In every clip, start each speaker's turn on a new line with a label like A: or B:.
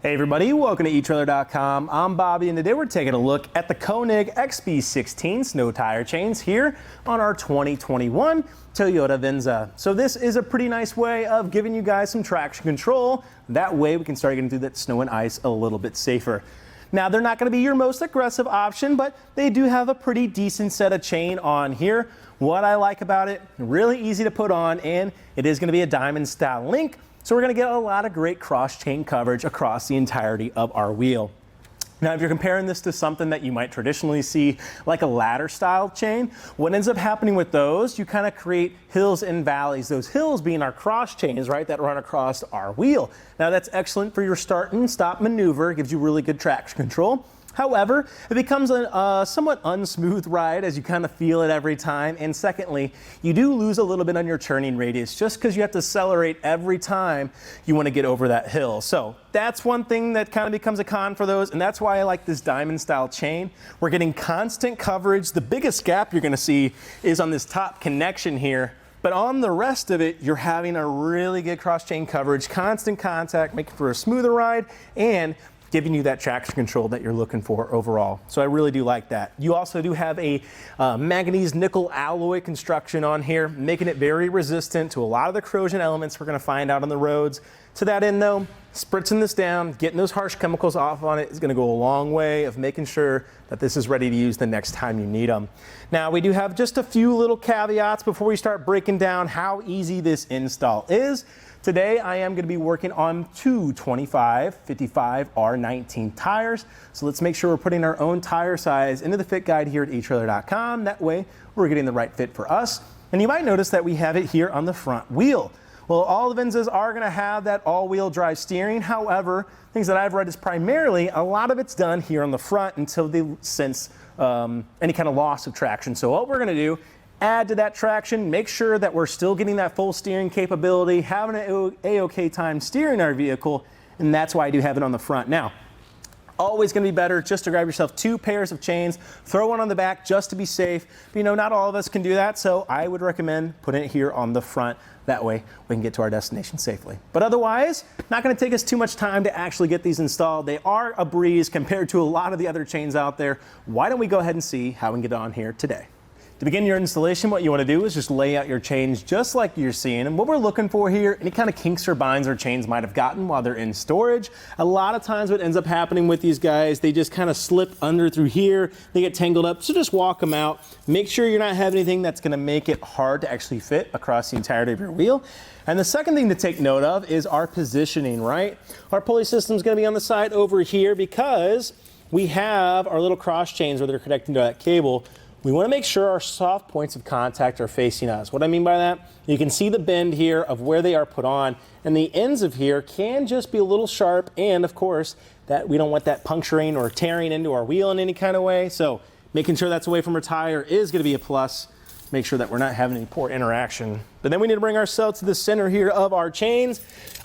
A: Hey everybody, welcome to eTrailer.com. I'm Bobby and today we're taking a look at the Konig XB16 snow tire chains here on our 2021 Toyota Venza. So this is a pretty nice way of giving you guys some traction control. That way we can start getting through that snow and ice a little bit safer. Now they're not going to be your most aggressive option, but they do have a pretty decent set of chain on here. What I like about it, really easy to put on, and it is going to be a diamond style link. So we're going to get a lot of great cross chain coverage across the entirety of our wheel. Now, if you're comparing this to something that you might traditionally see, like a ladder style chain, what ends up happening with those, you kind of create hills and valleys. Those hills being our cross chains, right, that run across our wheel. Now, that's excellent for your start and stop maneuver. It gives you really good traction control. However, it becomes a somewhat unsmooth ride as you kind of feel it every time. And secondly, you do lose a little bit on your turning radius just because you have to accelerate every time you want to get over that hill. So that's one thing that kind of becomes a con for those. And that's why I like this diamond style chain. We're getting constant coverage. The biggest gap you're going to see is on this top connection here. But on the rest of it, you're having a really good cross chain coverage, constant contact, making for a smoother ride, and giving you that traction control that you're looking for overall. So I really do like that. You also do have a manganese nickel alloy construction on here, making it very resistant to a lot of the corrosion elements we're gonna find out on the roads. To that end though, spritzing this down, getting those harsh chemicals off on it is gonna go a long way of making sure that this is ready to use the next time you need them. Now we do have just a few little caveats before we start breaking down how easy this install is. Today I am going to be working on two 25/55 R19 tires. So let's make sure we're putting our own tire size into the fit guide here at eTrailer.com. That way we're getting the right fit for us. And you might notice that we have it here on the front wheel. Well, all the Venzas are going to have that all-wheel drive steering. However, things that I've read is primarily a lot of it's done here on the front until they sense any kind of loss of traction. So what we're going to do, add to that traction, make sure that we're still getting that full steering capability, having an A-OK time steering our vehicle, and that's why I do have it on the front. Now, always going to be better just to grab yourself two pairs of chains, throw one on the back just to be safe. But you know, not all of us can do that, so I would recommend putting it here on the front. That way we can get to our destination safely. But otherwise, not going to take us too much time to actually get these installed. They are a breeze compared to a lot of the other chains out there. Why don't we go ahead and see how we can get on here today. To begin your installation, what you want to do is just lay out your chains just like you're seeing. And what we're looking for here, any kind of kinks or binds our chains might have gotten while they're in storage. A lot of times what ends up happening with these guys, they just kind of slip under through here, they get tangled up. So just walk them out. Make sure you're not having anything that's going to make it hard to actually fit across the entirety of your wheel. And the second thing to take note of is our positioning, right? Our pulley system is going to be on the side over here because we have our little cross chains where they're connecting to that cable. We want to make sure our soft points of contact are facing us. What I mean by that, you can see the bend here of where they are put on, and the ends of here can just be a little sharp, and of course, that we don't want that puncturing or tearing into our wheel in any kind of way. So making sure that's away from our tire is going to be a plus. Make sure that we're not having any poor interaction. But then we need to bring ourselves to the center here of our chains.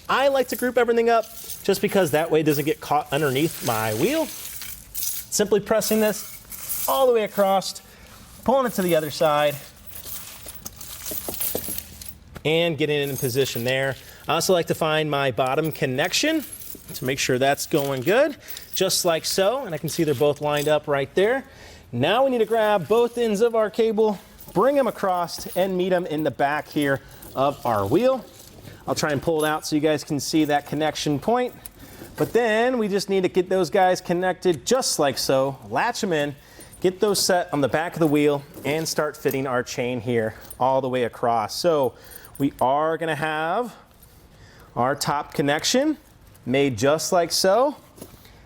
A: I like to group everything up just because that way it doesn't get caught underneath my wheel. Simply pressing this all the way across, pulling it to the other side, and getting it in position there. I also like to find my bottom connection to make sure that's going good, just like so. And I can see they're both lined up right there. Now we need to grab both ends of our cable, bring them across, and meet them in the back here of our wheel. I'll try and pull it out so you guys can see that connection point. But then we just need to get those guys connected just like so, latch them in, get those set on the back of the wheel, and start fitting our chain here all the way across. So we are going to have our top connection made just like so.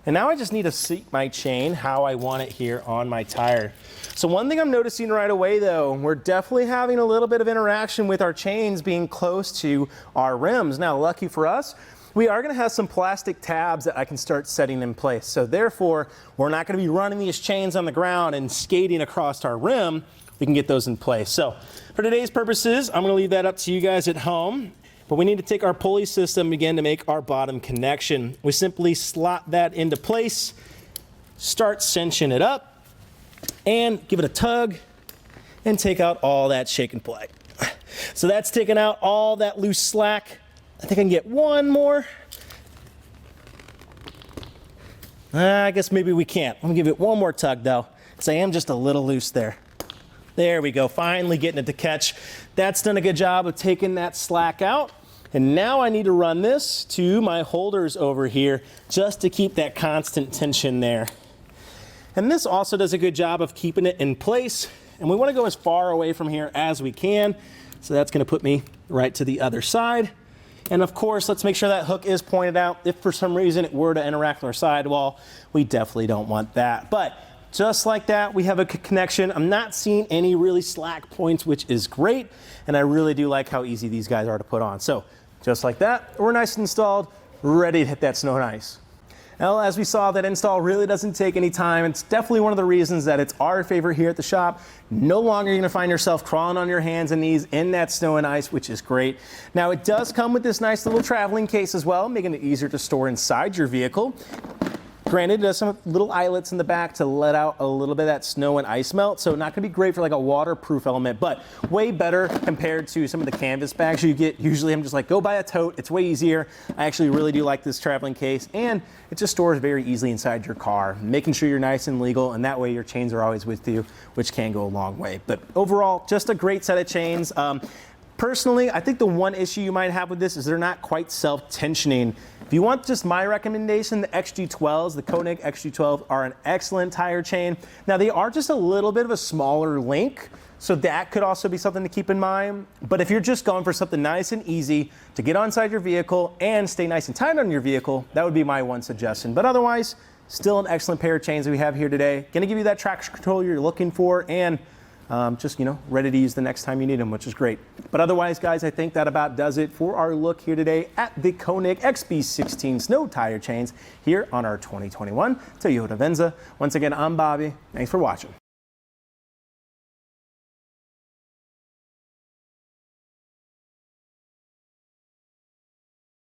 A: And now I just need to seat my chain how I want it here on my tire. So one thing I'm noticing right away though, we're definitely having a little bit of interaction with our chains being close to our rims. Now, lucky for us, we are going to have some plastic tabs that I can start setting in place. So therefore, we're not going to be running these chains on the ground and skating across our rim. We can get those in place. So for today's purposes, I'm going to leave that up to you guys at home. But we need to take our pulley system again to make our bottom connection. We simply slot that into place, start cinching it up, and give it a tug, and take out all that shake and play. So that's taking out all that loose slack. I think I can get one more. I guess maybe we can't. I'm gonna give it one more tug though, because I am just a little loose there. There we go, finally getting it to catch. That's done a good job of taking that slack out. And now I need to run this to my holders over here just to keep that constant tension there. And this also does a good job of keeping it in place. And we want to go as far away from here as we can. So that's going to put me right to the other side. And of course, let's make sure that hook is pointed out. If for some reason it were to interact with our sidewall, we definitely don't want that. But just like that, we have a connection. I'm not seeing any really slack points, which is great. And I really do like how easy these guys are to put on. So just like that, we're nice and installed, ready to hit that snow and ice. Well, as we saw, that install really doesn't take any time. It's definitely one of the reasons that it's our favorite here at the shop. No longer you're gonna find yourself crawling on your hands and knees in that snow and ice, which is great. Now, it does come with this nice little traveling case as well, making it easier to store inside your vehicle. Granted, it does some little eyelets in the back to let out a little bit of that snow and ice melt, so not gonna be great for like a waterproof element, but way better compared to some of the canvas bags you get. Usually I'm just like, go buy a tote, it's way easier. I actually really do like this traveling case, and it just stores very easily inside your car, making sure you're nice and legal, and that way your chains are always with you, which can go a long way. But overall, just a great set of chains. Personally, I think the one issue you might have with this is they're not quite self-tensioning. If you want just my recommendation, the XG12s, the Konig XG12 are an excellent tire chain. Now they are just a little bit of a smaller link, so that could also be something to keep in mind. But if you're just going for something nice and easy to get inside your vehicle and stay nice and tight on your vehicle, that would be my one suggestion. But otherwise, still an excellent pair of chains that we have here today. Gonna give you that traction control you're looking for, and just, ready to use the next time you need them, which is great. But otherwise, guys, I think that about does it for our look here today at the Konig XB16 snow tire chains here on our 2021 Toyota Venza. Once again, I'm Bobby. Thanks for watching.